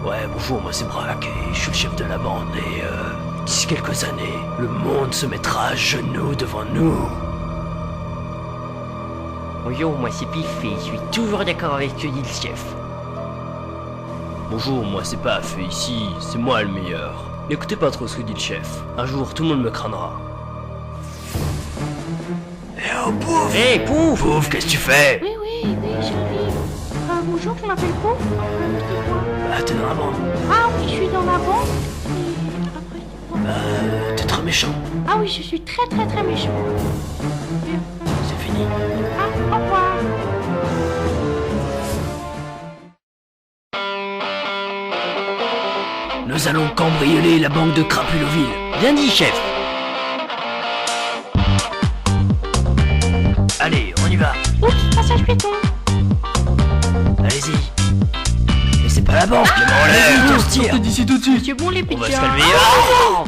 Ouais, bonjour, moi c'est Braque et je suis le chef de la bande et d'ici quelques années, le monde se mettra à genoux devant nous. Bonjour, moi c'est Pif et je suis toujours d'accord avec ce que dit le chef. Bonjour, moi c'est Paf et ici, c'est moi le meilleur. N'écoutez pas trop ce que dit le chef. Un jour, tout le monde me crânera. Eh oh, Pouf! Hé, Pouf! Pouf, qu'est-ce que tu fais? Oui, j'arrive. Bonjour, je m'appelle Pouf. C'est quoi? Bah, t'es dans la bande. Ah oui, je suis dans la bande. Et après, c'est quoi? T'es très méchant. Ah oui, je suis très méchant. C'est fini. Ah, au revoir. Nous allons cambrioler la banque de Crapuloville. Bien dit, chef! Allez, on y va. Oups, passage piéton. Allez-y. Mais c'est pas la banque, les mains en l'air. On se tire. D'ici tout de suite. C'est bon les On va se pizzas. calmer. Oh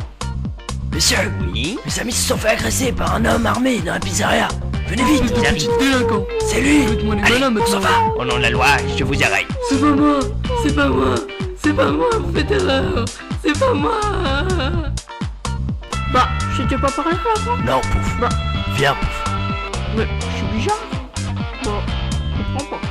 Messieurs, Oui? mes amis se sont fait agresser par un homme armé dans la pizzeria. Venez vite. C'est un petit délinquant. C'est lui. Faites-moi les Allez, malins on s'en maintenant. va. Au nom de la loi, je vous arrête. C'est pas moi. C'est pas moi. C'est pas moi. Vous faites erreur. C'est pas moi. Bah, c'était pas par erreur, hein. Non, Pouf. Bah. Viens, Pouf. Mais je suis bizarre. Bon, je comprends pas.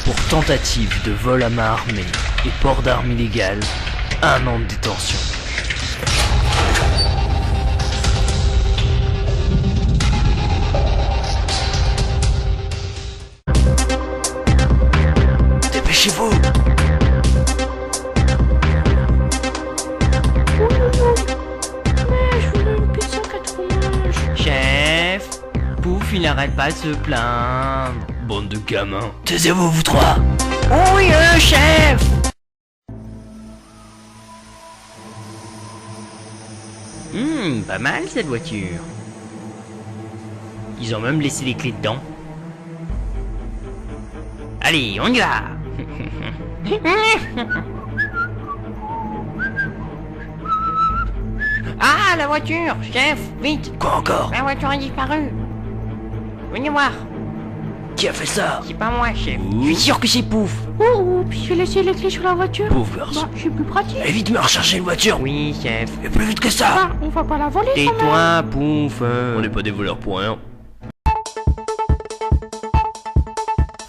Pour tentative de vol à main armée et port d'armes illégales, 1 an de détention. Dépêchez-vous. Mais je voulais une pizza 4 fromages. Chef! Pouf, il n'arrête pas de se plaindre. Bande de gamins. Taisez-vous, vous trois. Oh oui, chef! Pas mal cette voiture. Ils ont même laissé les clés dedans. Allez, on y va! Ah, la voiture! Chef, vite! Quoi encore? La voiture a disparu! Venez voir! Qui a fait ça? C'est pas moi, chef. Je suis sûr que c'est Pouf! Oh, puis j'ai laissé les clés sur la voiture. Pauvre garçon. Bah, c'est plus pratique. Allez vite me recharger une voiture. Oui, chef. Et plus vite que ça. Bah, on va pas la voler, quand même. Tais-toi, Pouf! On n'est pas des voleurs pour rien.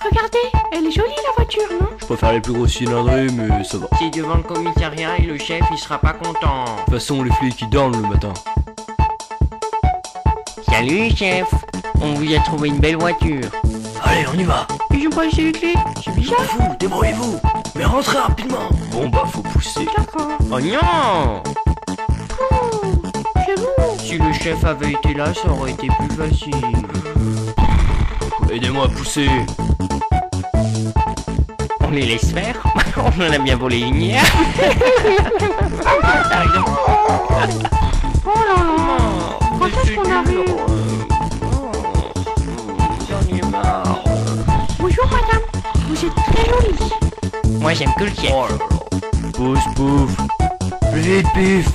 Regardez, elle est jolie la voiture, non? Je préfère les plus gros cylindrés, mais ça va. De C'est devant le commissariat et le chef, il sera pas content. toute façon, les flics ils dorment le matin. Salut, chef. On vous a trouvé une belle voiture. Allez, on y va. Ils ont pas laissé les clés. C'est M'en bizarre. fous, débrouillez-vous. Mais rentrez rapidement. Bon bah, faut pousser. D'accord. Oh non! Oh, c'est bon. Si le chef avait été là, ça aurait été plus facile. Aidez-moi à pousser. On les laisse faire. On en a bien volé une hier. Oh là là. Quand est-ce qu'on arrive? J'en ai marre. Bonjour madame. Vous êtes très jolie. Moi, j'aime que le chef. Oh là là. Pousse, pouf. Plus vite, pif.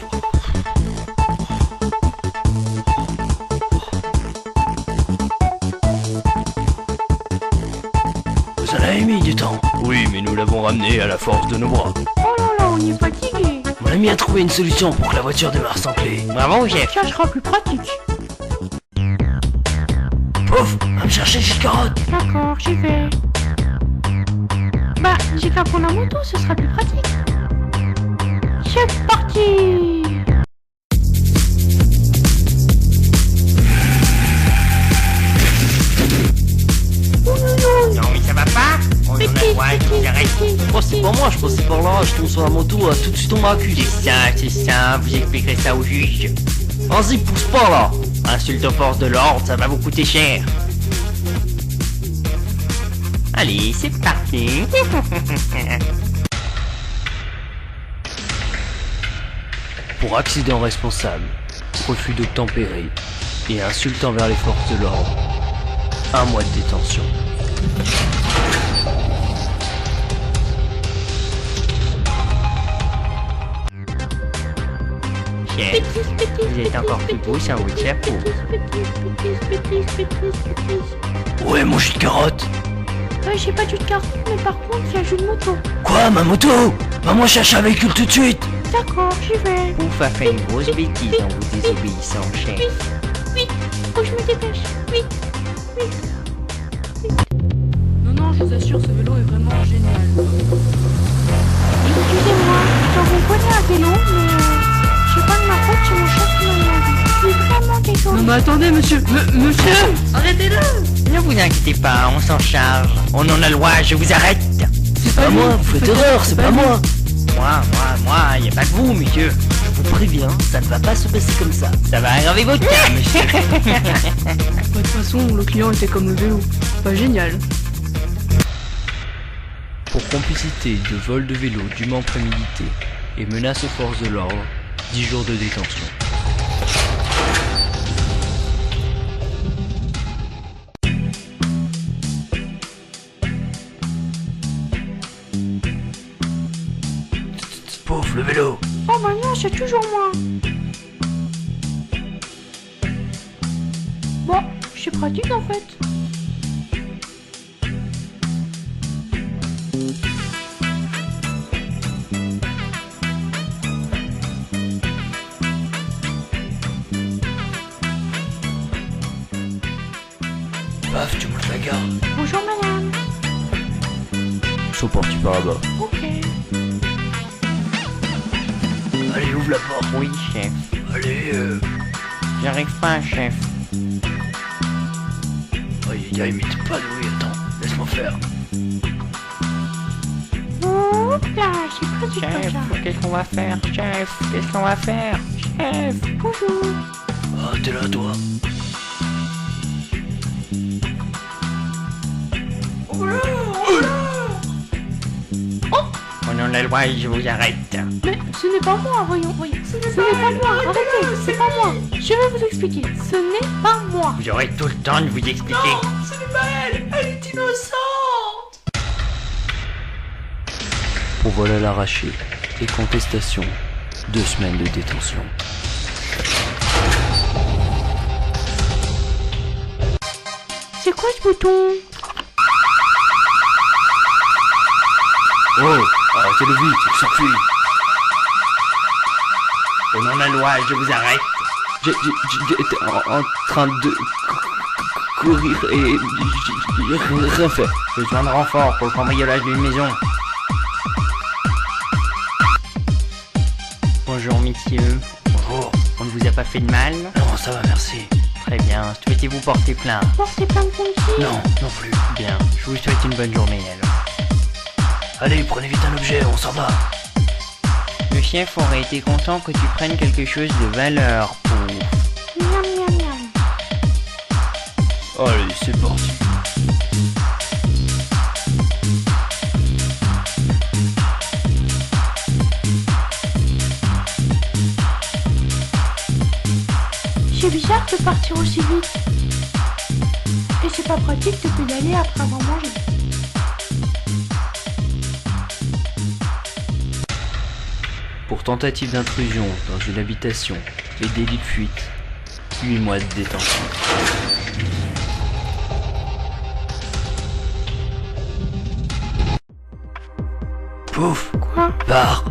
Vous en avez mis du temps. Oui, mais nous l'avons ramené à la force de nos bras. Oh là là, on est fatigué. Mon ami a trouvé une solution pour que la voiture démarre sans clé. Bravo, chef. Ça sera plus pratique. Pouf, va me chercher une carotte. D'accord, j'y vais. Bah, j'ai qu'à prendre la moto, ce sera plus pratique. C'est parti. Non, mais ça va pas. On en a droit, je vous arrête. Oh, c'est pas moi, je passais par là, je tombe sur la moto, tout de suite on m'a accusé. C'est ça, vous expliquerez ça au juge. Vas-y, pousse pas là. Insulte aux forces de l'ordre, ça va vous coûter cher. Allez, c'est parti. Pour accident responsable, refus d'obtempérer et insulte envers les forces de l'ordre, 1 mois de détention. chef. Vous êtes encore plus beau sans votre chapeau. Ouais, mon jus de carotte. J'ai pas de jus de carotte, mais par contre, j'ai un jus de moto. Quoi, ma moto? Va moi chercher un véhicule tout de suite. D'accord, j'y vais. Pouf a fait une grosse bêtise en vous désobéissant, chef. Vite, faut que je me dépêche. Vite. Non, je vous assure, ce vélo est vraiment génial. Excusez-moi, j'aurais voulu un vélo, mais j'ai pas de ma faute, c'est mon chef qui m'a demandé. Je suis vraiment désolée. Non mais attendez, monsieur. Monsieur, arrêtez-le. Ne vous inquiétez pas, on s'en charge. On en a le droit, je vous arrête. C'est Pas moi, vous faites erreur, c'est pas moi. Moi, y a pas que vous, monsieur. Je vous préviens, ça ne va pas se passer comme ça. Ça va aggraver votre cas, monsieur. De toute façon, le client était comme le vélo. Pas génial. Pour complicité de vol de vélo dûment prémédité et menace aux forces de l'ordre, 10 jours de détention. Pauvre le vélo. Oh bah non, c'est toujours moi. Bon, c'est pratique en fait. Paf, tu montes la gare. Bonjour madame. Saut porte par là-bas. Ok. Allez, ouvre la porte. Oui, chef. Allez, J'arrive pas, chef. il imite pas de oui, attends, laisse-moi faire. Hop là, c'est pratique Chef, comme ça. qu'est-ce qu'on va faire, chef? Qu'est-ce qu'on va faire, chef? Bonjour. Ah, t'es là, toi. On en a le droit, je vous arrête. Mais ce n'est pas moi, voyons. Ce n'est pas moi, arrêtez, c'est pas moi. Je vais vous expliquer, ce n'est pas moi. Vous aurez tout le temps de vous expliquer. Pour vol à l'arraché et contestation, 2 semaines de détention. C'est quoi ce bouton? Oh, arrêtez-le vite, il s'enfuit. On en a le droit, je vous arrête. J'étais en train de courir et j'ai rien fait. Besoin de renfort pour le cambriolage d'une maison. Bonjour, messieurs. Bonjour. On ne vous a pas fait de mal? Non, ça va, merci. Très bien. Souhaitez-vous porter plainte? Portez plainte contre qui? Non, non plus. Bien. Je vous souhaite une bonne journée, alors. Allez, prenez vite un objet, on s'en va. Le chef aurait été content que tu prennes quelque chose de valeur pour... Miam miam miam. Allez, c'est parti. C'est bizarre de partir aussi vite. Et c'est pas pratique de pédaler après avoir mangé. Pour tentative d'intrusion dans une habitation et délit de fuite, 8 mois de détention. Pouf, Quoi? pars.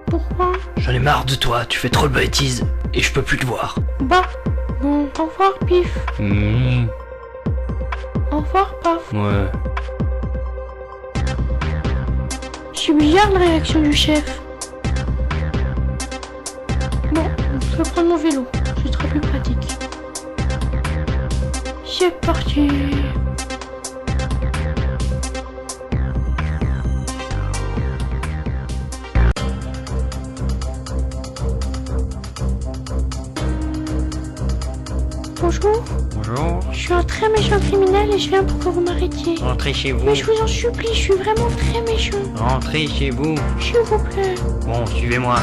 Pourquoi? J'en ai marre de toi, tu fais trop de bêtises et je peux plus te voir. Bah, bon, au revoir, Pif. Mmh, Au revoir, Paf. ouais. C'est bizarre la réaction du chef. Bon, je vais prendre mon vélo, ce sera plus pratique. C'est parti. Bonjour, Bonjour. je suis un très méchant criminel et je viens pour que vous m'arrêtiez. Rentrez chez vous. Mais je vous en supplie, je suis vraiment très méchant. Rentrez chez vous. S'il vous plaît. Bon, suivez-moi.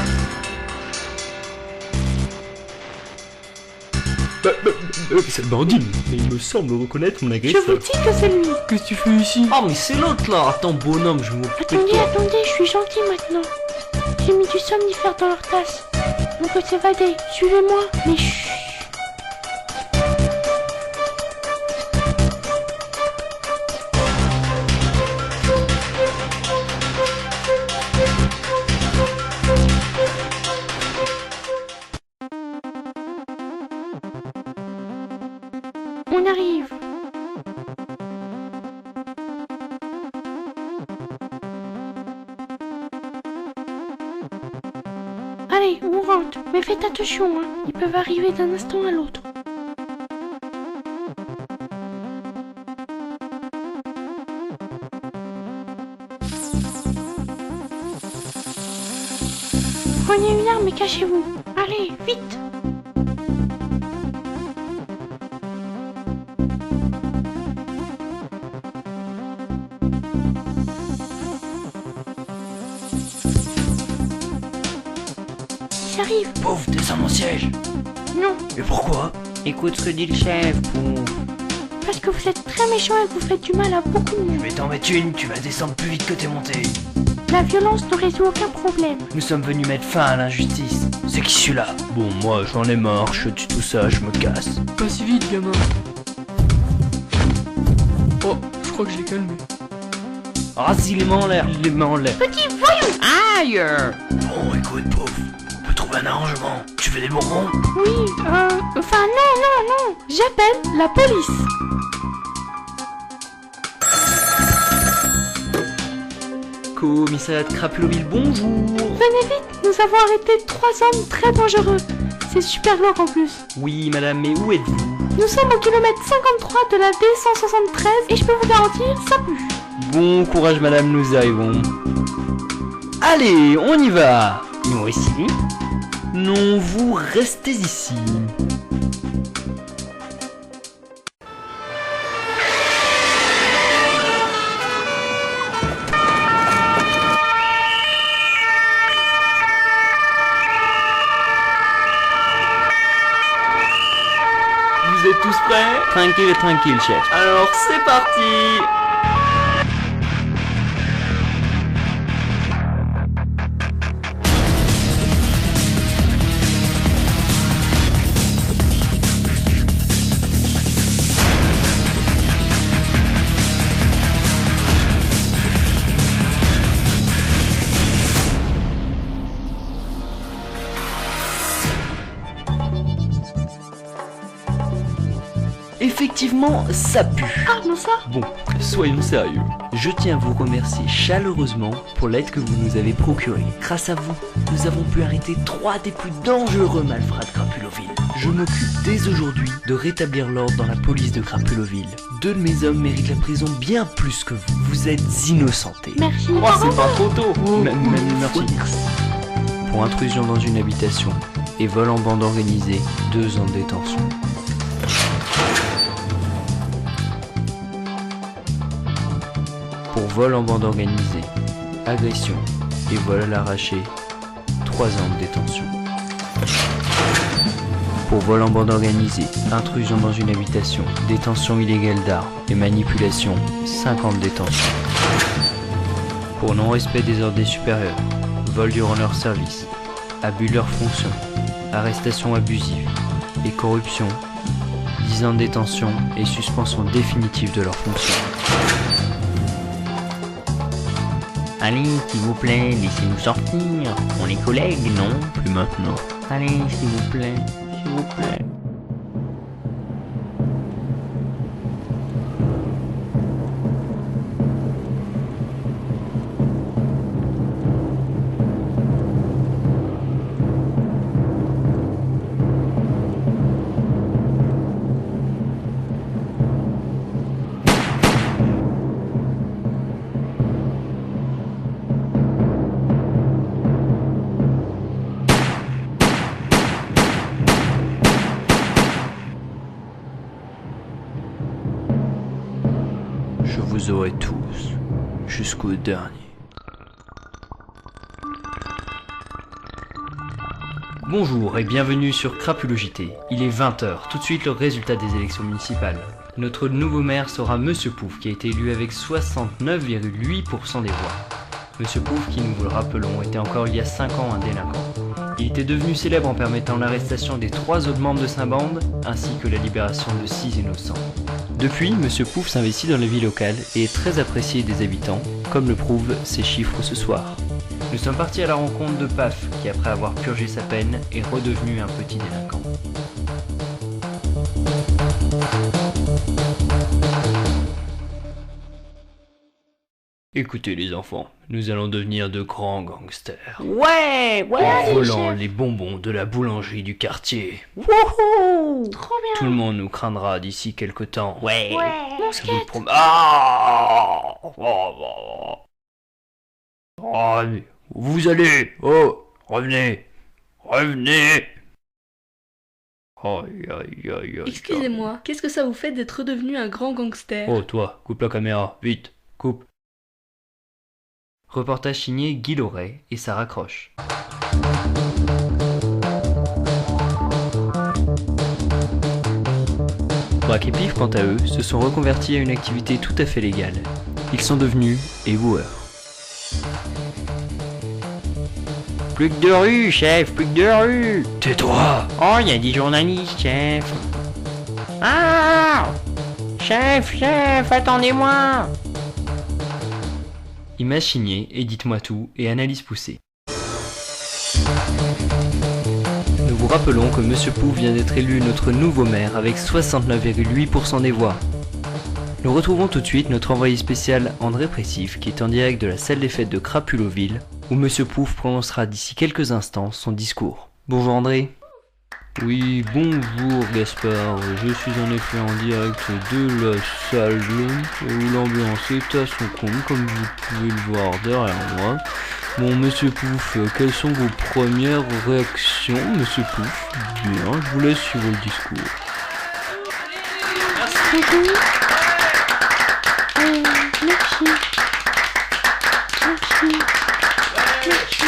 C'est le bandit, mais il me semble reconnaître mon Je agresseur. vous dis que c'est lui. Qu'est-ce que tu fais ici? Oh mais c'est l'autre là. Attends bonhomme, je m'occupe de Attendez, toi. attendez, je suis gentil maintenant. J'ai mis du somnifère dans leur tasse. On peut s'évader. Suivez-moi. Mais chut. On arrive. Allez, on rentre. Mais faites attention, hein. Ils peuvent arriver d'un instant à l'autre. Prenez une arme et cachez-vous. Allez, vite. J'arrive. Pauvre, descends mon siège. Non, Mais pourquoi? Écoute ce que dit le chef, pauvre. parce que vous êtes très méchant et que vous faites du mal à beaucoup de Je monde. vais t'en mettre une, tu vas descendre plus vite que t'es monté. La violence ne résout aucun problème. Nous sommes venus mettre fin à l'injustice. C'est qui celui-là? Bon, moi j'en ai marre, je tue tout ça, je me casse. Pas si vite, gamin. Oh, je crois que je l'ai calmé. Rase-y les mains en l'air, les mains en l'air. Petit voyou. Aïe! Bon, écoute, pauvre, on peut trouver un arrangement. Tu veux des bonbons? Oui, enfin non. J'appelle la police. Commissariat de Crapuloville, bonjour. Venez vite, nous avons arrêté 3 hommes très dangereux. C'est super glauque en plus. Oui, madame, mais où êtes-vous? Nous sommes au kilomètre 53 de la D173 et je peux vous garantir, ça pue. Bon courage, madame, nous arrivons. Allez, on y va. Nous aussi? Non, vous restez ici. Vous êtes tous prêts? Tranquille, chef. Alors, c'est parti! Effectivement, ça pue. Ah, non ça. Bon, soyons sérieux. Je tiens à vous remercier chaleureusement pour l'aide que vous nous avez procurée. Grâce à vous, nous avons pu arrêter 3 des plus dangereux malfrats de Crapuloville. Je m'occupe dès aujourd'hui de rétablir l'ordre dans la police de Crapuloville. 2 de mes hommes méritent la prison bien plus que vous. Vous êtes innocentés. Merci. Oh, c'est pas trop tôt. Merci. Pour intrusion dans une habitation et vol en bande organisée, 2 ans de détention. Pour vol en bande organisée, agression et vol à l'arraché, 3 ans de détention. Pour vol en bande organisée, intrusion dans une habitation, détention illégale d'armes et manipulation, 5 ans de détention. Pour non-respect des ordres des supérieurs, vol durant leur service, abus de leur fonction, arrestation abusive et corruption, 10 ans de détention et suspension définitive de leur fonction. Allez, s'il vous plaît, laissez-nous sortir. On est collègues, non? Plus maintenant. Allez, s'il vous plaît, s'il vous plaît. Je vous aurai tous, jusqu'au dernier. Bonjour et bienvenue sur Crapulogité. Il est 20h, tout de suite le résultat des élections municipales. Notre nouveau maire sera Monsieur Pouf, qui a été élu avec 69,8% des voix. Monsieur Pouf, qui nous vous le rappelons, était encore il y a 5 ans un délinquant. Il était devenu célèbre en permettant l'arrestation des 3 autres membres de sa bande, ainsi que la libération de 6 innocents. Depuis, Monsieur Pouf s'investit dans la vie locale et est très apprécié des habitants, comme le prouvent ses chiffres ce soir. Nous sommes partis à la rencontre de Paf, qui après avoir purgé sa peine, est redevenu un petit délinquant. Écoutez les enfants, nous allons devenir de grands gangsters. Ouais, En volant les bonbons de la boulangerie du quartier. Wouhou! Trop bien. Tout le monde nous craindra d'ici quelque temps. Ouais. Mon Je vous le skate. promets. Ah oh, mais où vous allez? Oh, revenez. Revenez. Aïe, aïe, aïe, aïe. Excusez-moi, qu'est-ce que ça vous fait d'être redevenu un grand gangster? Oh, toi, coupe la caméra, vite, coupe. Reportage signé Guy Loret et Sarah Croche. Braque et Pif, quant à eux, se sont reconvertis à une activité tout à fait légale. Ils sont devenus éboueurs. Plus que 2 rues, chef, plus que 2 rues. Tais-toi. Oh, il y a des journalistes, chef. Ah! Chef, attendez-moi! Image signée, et dites-moi tout, et analyse poussée. Nous vous rappelons que Monsieur Pouf vient d'être élu notre nouveau maire avec 69,8% des voix. Nous retrouvons tout de suite notre envoyé spécial André Pressif qui est en direct de la salle des fêtes de Crapuloville où Monsieur Pouf prononcera d'ici quelques instants son discours. Bonjour André. Oui, bonjour Gaspard, je suis en effet en direct de la salle où l'ambiance est à son comble comme vous pouvez le voir derrière moi. Bon, Monsieur Pouf, quelles sont vos premières réactions, Monsieur Pouf? Bien, je vous laisse suivre le discours. Bonjour. Merci. Merci. Merci.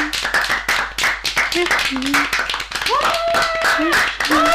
Merci. Merci.